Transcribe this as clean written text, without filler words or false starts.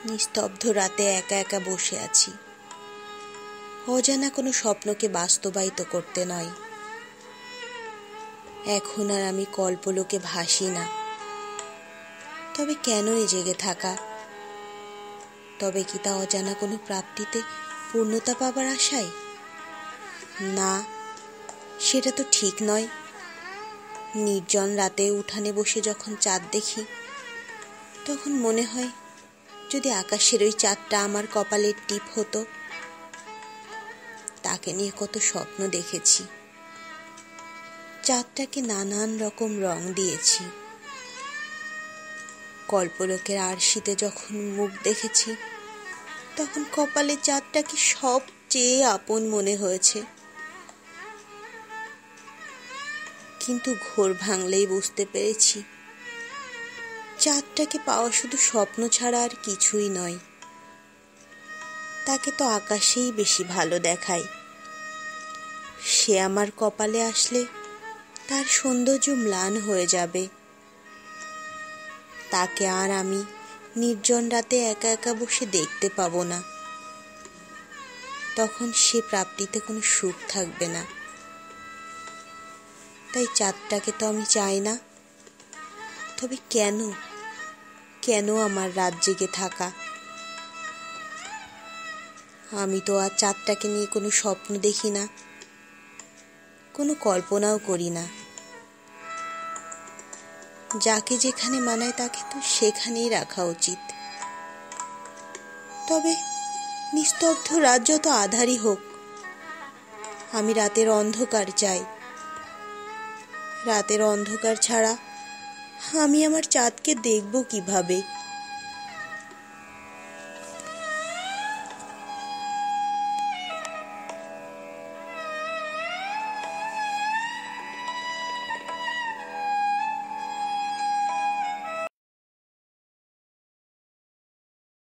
নিস্তব্ধ রাতে একা একা বসে আছি, অজানা কোনো স্বপ্নকে বাস্তবায়িত করতে নয়। এখন আর আমি কল্পলোকে ভাসি না। তবে কেন এ জেগে থাকা? তবে কি তা অজানা কোনো প্রাপ্তিতে পূর্ণতা পাবার আশায়? না, সেটা তো ঠিক নয়। নির্জন রাতে উঠানে বসে যখন চাঁদ দেখি, তখন মনে হয় যদি আকাশের ওই চাঁদটা আমার কপালের টিপ হতো। তাকে নিয়ে কত স্বপ্ন দেখেছি, চাঁদটাকে নানান রকম রং দিয়েছি। কল্পলোকের আরশিতে যখন মুখ দেখেছি, তখন কপালের চাঁদটাকে সবচেয়ে আপন মনে হয়েছে। কিন্তু ঘোর ভাঙলেই বুঝতে পেরেছি, চাঁদটাকে পাওয়া শুধু স্বপ্ন ছাড়া আর কিছুই নয়। তাকে তো আকাশেই বেশি ভালো দেখায়। সে আমার কপালে আসলে তার সৌন্দর্য ম্লান হয়ে যাবে। তাকে আর আমি নির্জন রাতে একা একা বসে দেখতে পাবো না। তখন সে প্রাপ্তিতে কোনো সুখ থাকবে না। তাই চাঁদটাকে তো আমি চাই না। তবে কেন কেন আমার রাত জেগে থাকা? আমি তো আর চাঁদটাকে নিয়ে কোনো স্বপ্ন দেখি না, কোনো কল্পনাও করি না। যাকে যেখানে মানায় তাকে তো সেখানেই রাখা উচিত। তবে নিস্তব্ধ রাত যত আঁধারই হোক, আমি রাতের অন্ধকার চাই। রাতের অন্ধকার ছাড়া আমি আমার চাঁদকে দেখব কিভাবে?